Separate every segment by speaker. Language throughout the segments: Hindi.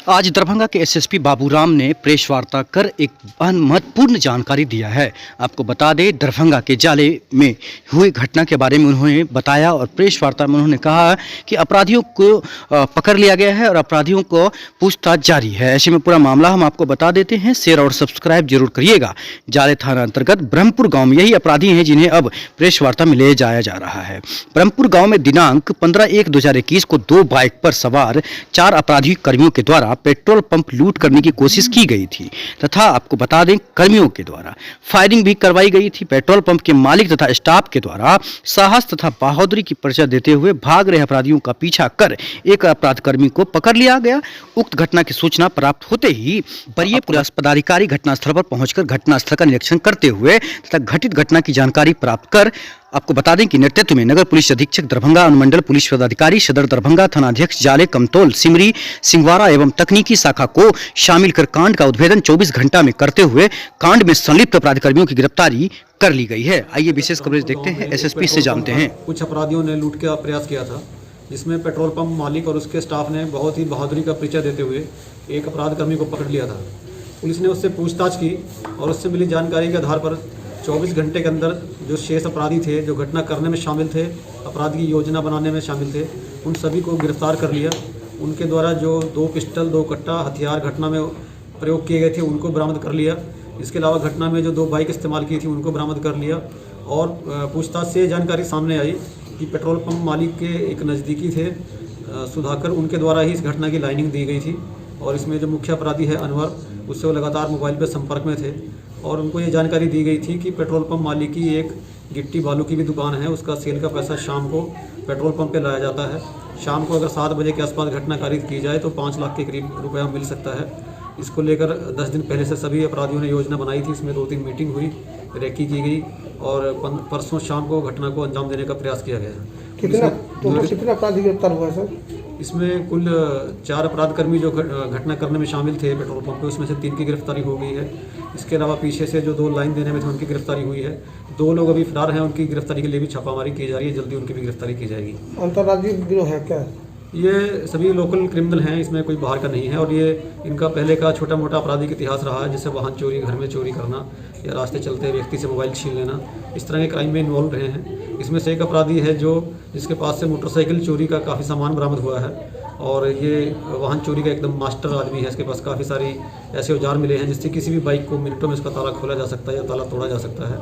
Speaker 1: आज दरभंगा के एसएसपी बाबूराम ने प्रेस वार्ता कर एक महत्वपूर्ण जानकारी दिया है। आपको बता दें, दरभंगा के जाले में हुई घटना के बारे में उन्होंने बताया और प्रेस वार्ता में उन्होंने कहा कि अपराधियों को पकड़ लिया गया है और अपराधियों को पूछताछ जारी है। ऐसे में पूरा मामला हम आपको बता देते हैं। शेयर और सब्सक्राइब जरूर करिएगा। जाले थाना अंतर्गत ब्रह्मपुर गाँव में यही अपराधी हैं जिन्हें अब प्रेस वार्ता में ले जाया जा रहा है। ब्रह्मपुर गाँव में दिनांक 15/1/2021 को 2 बाइक पर सवार 4 अपराधी कर्मियों के द्वारा पेट्रोल पंप लूट करने की कोशिश की गई थी तथा आपको बता दें कर्मियों के द्वारा फायरिंग भी करवाई गई थी। पेट्रोल पंप के मालिक तथा स्टाफ के द्वारा साहस तथा बहादुरी की परिचय देते हुए भाग रहे अपराधियों का पीछा कर एक अपराध कर्मी को पकड़ लिया गया। उक्त घटना की सूचना प्राप्त होते ही वरीय पुलिस पदाधिकारी घटनास्थल पर पहुंचकर घटनास्थल का निरीक्षण करते हुए तथा घटित घटना की जानकारी प्राप्त कर आपको बता दें कि नेतृत्व में नगर पुलिस अधीक्षक दरभंगा, अनुमंडल पुलिस पदाधिकारी सदर दरभंगा, थानाध्यक्ष जाले, कमतौल, सिमरी, सिंहवाड़ा एवं तकनीकी शाखा को शामिल कर कांड का उद्भेदन 24 घंटा में करते हुए कांड में संलिप्त अपराध कर्मियों की गिरफ्तारी कर ली गई है। आइए विशेष कवरेज देखते हैं, एसएसपी से जानते हैं।
Speaker 2: कुछ अपराधियों ने लूट का प्रयास किया था, जिसमें पेट्रोल पंप मालिक और उसके स्टाफ ने बहुत ही बहादुरी का परिचय देते हुए एक अपराध कर्मी को पकड़ लिया था। पुलिस ने उससे पूछताछ की और उससे मिली जानकारी के आधार पर 24 घंटे के अंदर जो शेष अपराधी थे, जो घटना करने में शामिल थे, अपराध की योजना बनाने में शामिल थे, उन सभी को गिरफ्तार कर लिया। उनके द्वारा जो 2 पिस्टल, 2 कट्टा हथियार घटना में प्रयोग किए गए थे उनको बरामद कर लिया। इसके अलावा घटना में जो 2 बाइक इस्तेमाल की थी उनको बरामद कर लिया। और पूछताछ से जानकारी सामने आई कि पेट्रोल पंप मालिक के एक नज़दीकी थे सुधाकर, उनके द्वारा ही इस घटना की लाइनिंग दी गई थी। और इसमें जो मुख्य अपराधी है अनवर, उससे वो लगातार मोबाइल पर संपर्क में थे और उनको ये जानकारी दी गई थी कि पेट्रोल पंप मालिक की एक गिट्टी बालू की भी दुकान है, उसका सेल का पैसा शाम को पेट्रोल पंप पे लाया जाता है। शाम को अगर 7 बजे के आसपास घटना कारित की जाए तो 5 लाख के करीब रुपया मिल सकता है। इसको लेकर 10 दिन पहले से सभी अपराधियों ने योजना बनाई थी। इसमें 2-3 मीटिंग हुई, रेकी की गई और परसों शाम को घटना को अंजाम देने का प्रयास किया गया।
Speaker 3: कितना अपराधी गिरफ्तार हुआ सर?
Speaker 2: इसमें कुल 4 अपराध कर्मी जो घटना करने में शामिल थे पेट्रोल पंप पे, उसमें से 3 की गिरफ्तारी हो गई है। इसके अलावा पीछे से जो 2 लाइन देने में थे उनकी गिरफ्तारी हुई है। 2 लोग अभी फरार हैं, उनकी गिरफ्तारी के लिए भी छापामारी की जा रही है। जल्दी उनकी भी गिरफ्तारी की जाएगी।
Speaker 3: अंतर्राज्यीय गिरोह है क्या?
Speaker 2: ये सभी लोकल क्रिमिनल हैं, इसमें कोई बाहर का नहीं है। और ये इनका पहले का छोटा मोटा आपराधिक इतिहास रहा है, जैसे वाहन चोरी, घर में चोरी करना या रास्ते चलते व्यक्ति से मोबाइल छीन लेना, इस तरह के क्राइम में इन्वॉल्व रहे हैं। इसमें से एक अपराधी है जिसके पास से मोटरसाइकिल चोरी का काफ़ी सामान बरामद हुआ है और ये वाहन चोरी का एकदम मास्टर आदमी है। इसके पास काफ़ी सारी ऐसे औजार मिले हैं जिससे किसी भी बाइक को मिनटों में इसका ताला खोला जा सकता है या ताला तोड़ा जा सकता है।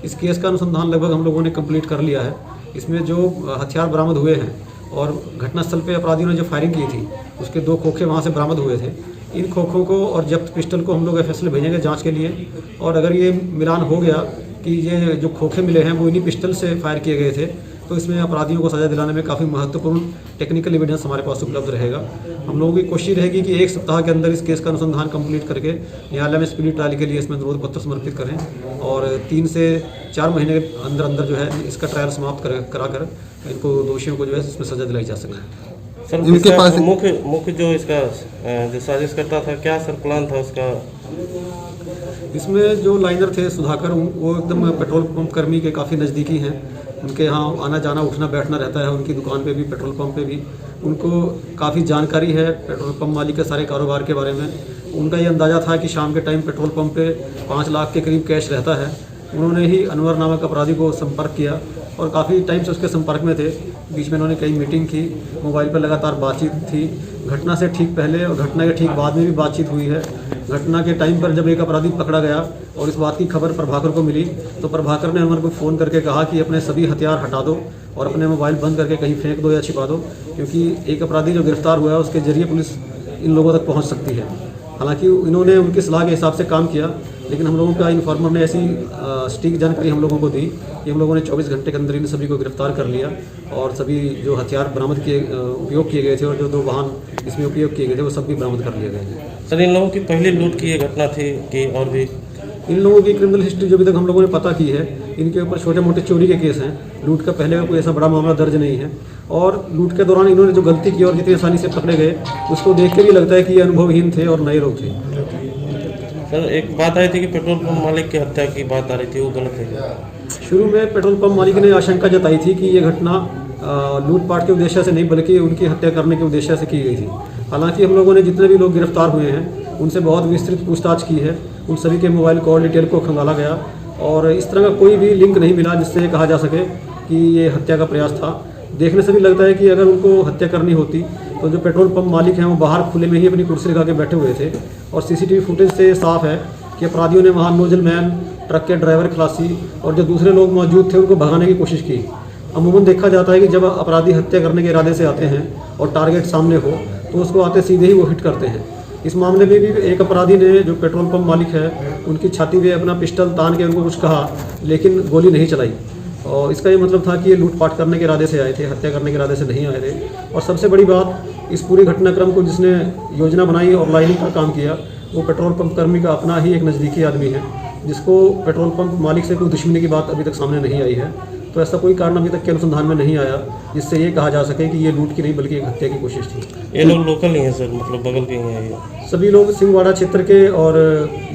Speaker 2: इस केस का अनुसंधान लगभग हम लोगों ने कंप्लीट कर लिया है। इसमें जो हथियार बरामद हुए हैं और घटनास्थल पे अपराधियों ने जो फायरिंग की थी उसके 2 खोखे वहाँ से बरामद हुए थे। इन खोखों को और जब्त पिस्टल को हम लोग एफएसएल भेजेंगे जांच के लिए। और अगर ये मिलान हो गया कि ये जो खोखे मिले हैं वो इन्हीं पिस्टल से फायर किए गए थे तो इसमें अपराधियों को सजा दिलाने में काफ़ी महत्वपूर्ण टेक्निकल एविडेंस हमारे पास उपलब्ध रहेगा। हम लोगों की कोशिश रहेगी कि 1 सप्ताह के अंदर इस केस का अनुसंधान कंप्लीट करके न्यायालय में स्पीडी ट्रायल के लिए इसमें अनुरोध पत्र समर्पित करें और 3 से 4 महीने के अंदर अंदर जो है इसका ट्रायल समाप्त कराकर इनको दोषियों को जो है इसमें सजा दिलाई जा सके।
Speaker 4: सर इनके पास मुख्य जो इसका जो साजिश करता था, क्या सर प्लान था उसका?
Speaker 2: इसमें जो लाइनर थे सुधाकर, वो एकदम पेट्रोल पंप कर्मी के काफ़ी नज़दीकी हैं। उनके यहाँ आना जाना उठना बैठना रहता है, उनकी दुकान पे भी पेट्रोल पंप पे भी। उनको काफ़ी जानकारी है पेट्रोल पंप मालिक के सारे कारोबार के बारे में। उनका ये अंदाज़ा था कि शाम के टाइम पेट्रोल पंप पे 5 लाख के करीब कैश रहता है। उन्होंने ही अनवर नामक अपराधी को संपर्क किया और काफ़ी टाइम से उसके संपर्क में थे। बीच में उन्होंने कई मीटिंग की, मोबाइल पर लगातार बातचीत थी। घटना से ठीक पहले और घटना के ठीक बाद में भी बातचीत हुई है। घटना के टाइम पर जब एक अपराधी पकड़ा गया और इस बात की खबर प्रभाकर को मिली तो प्रभाकर ने अनवर को फ़ोन करके कहा कि अपने सभी हथियार हटा दो और अपने मोबाइल बंद करके कहीं फेंक दो या छिपा दो, क्योंकि एक अपराधी जो गिरफ्तार हुआ है उसके जरिए पुलिस इन लोगों तक पहुँच सकती है। हालांकि इन्होंने उनकी सलाह के हिसाब से काम किया, लेकिन हम लोगों का इन्फॉर्मर ने ऐसी सटीक जानकारी हम लोगों को दी कि हम लोगों ने 24 घंटे के अंदर इन सभी को गिरफ्तार कर लिया और सभी जो हथियार बरामद उपयोग किए गए थे और जो 2 वाहन इसमें उपयोग किए गए थे वो सब भी बरामद कर लिए गए हैं।
Speaker 4: सर इन लोगों की पहली लूट की ये घटना थी कि और भी?
Speaker 2: इन लोगों की क्रिमिनल हिस्ट्री जो अभी तक हम लोगों ने पता की है, इनके ऊपर छोटे मोटे चोरी के केस हैं। लूट का पहले का कोई ऐसा बड़ा मामला दर्ज नहीं है और लूट के दौरान इन्होंने जो गलती की और जितनी आसानी से पकड़े गए उसको देख के भी लगता है कि ये अनुभवहीन थे और नए लोग थे।
Speaker 4: सर एक बात आई थी कि पेट्रोल पंप मालिक की हत्या की बात आ रही थी, वो गलत है?
Speaker 2: शुरू में पेट्रोल पंप मालिक ने आशंका जताई थी कि ये घटना लूटपाट के उद्देश्य से नहीं बल्कि उनकी हत्या करने के उद्देश्य से की गई थी। हालांकि हम लोगों ने जितने भी लोग गिरफ्तार हुए हैं उनसे बहुत विस्तृत पूछताछ की है, उन सभी के मोबाइल कॉल डिटेल को खंगाला गया और इस तरह का कोई भी लिंक नहीं मिला जिससे कहा जा सके कि ये हत्या का प्रयास था। देखने से भी लगता है कि अगर उनको हत्या करनी होती तो जो पेट्रोल पंप मालिक हैं वो बाहर खुले में ही अपनी कुर्सी लगा के बैठे हुए थे और सीसीटीवी फुटेज से साफ है कि अपराधियों ने वहाँ नोजल मैन, ट्रक के ड्राइवर, खलासी और जो दूसरे लोग मौजूद थे उनको भगाने की कोशिश की। अमूमन देखा जाता है कि जब अपराधी हत्या करने के इरादे से आते हैं और टारगेट सामने हो तो उसको आते सीधे ही वो हिट करते हैं। इस मामले में भी एक अपराधी ने, जो पेट्रोल पंप मालिक है, उनकी छाती पे अपना पिस्टल तान के उनको कुछ कहा लेकिन गोली नहीं चलाई और इसका ये मतलब था कि ये लूटपाट करने के इरादे से आए थे, हत्या करने के इरादे से नहीं आए थे। और सबसे बड़ी बात, इस पूरी घटनाक्रम को जिसने योजना बनाई और लाइनिंग का काम किया वो पेट्रोल पंप कर्मी का अपना ही एक नज़दीकी आदमी है, जिसको पेट्रोल पंप मालिक से कोई दुश्मनी की बात अभी तक सामने नहीं आई है। तो ऐसा कोई कारण अभी तक के अनुसंधान में नहीं आया जिससे ये कहा जा सके कि ये लूट की नहीं बल्कि एक हत्या की कोशिश थी।
Speaker 4: ये लोग लोकल नहीं है सर, मतलब बगल के ही हैं ये?
Speaker 2: सभी लोग सिंहवाड़ा क्षेत्र के और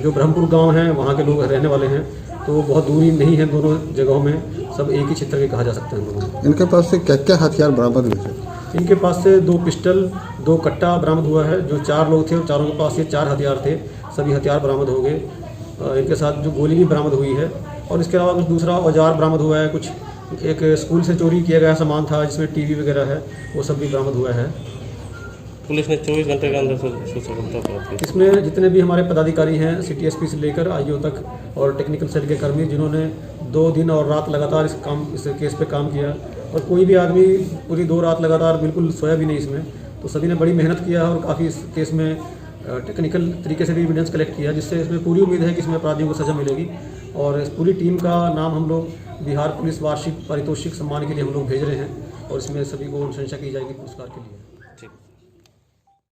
Speaker 2: जो ब्रह्मपुर गांव है वहाँ के लोग रहने वाले हैं, तो बहुत दूरी नहीं है दोनों जगहों में, सब एक ही क्षेत्र के कहा जा सकता है हम लोगों को।
Speaker 5: इनके पास से क्या क्या हथियार बरामद हुए थे?
Speaker 2: इनके पास से 2 पिस्टल, 2 कट्टा बरामद हुआ है। जो 4 लोग थे और चारों के पास ये 4 हथियार थे, सभी हथियार बरामद हो गए। इनके साथ जो गोली भी बरामद हुई है और इसके अलावा कुछ दूसरा औजार बरामद हुआ है। कुछ एक स्कूल से चोरी किया गया सामान था जिसमें टीवी वगैरह है, वो सब भी बरामद हुआ है।
Speaker 4: पुलिस ने 24 घंटे के अंदर सफलता प्राप्त की।
Speaker 2: इसमें जितने भी हमारे पदाधिकारी हैं, सिटी एसपी से लेकर आईओ तक और टेक्निकल सेल के कर्मी, जिन्होंने 2 दिन और रात लगातार इस केस पे काम किया और कोई भी आदमी पूरी 2 रात लगातार बिल्कुल सोया भी नहीं इसमें, तो सभी ने बड़ी मेहनत किया और काफ़ी इस केस में टेक्निकल तरीके से भी एविडेंस कलेक्ट किया, जिससे इसमें पूरी उम्मीद है कि इसमें अपराधियों को सज़ा मिलेगी। और इस पूरी टीम का नाम हम लोग बिहार पुलिस वार्षिक पारितोषिक सम्मान के लिए हम लोग भेज रहे हैं और इसमें सभी को अनुशंसा की जाएगी पुरस्कार के लिए।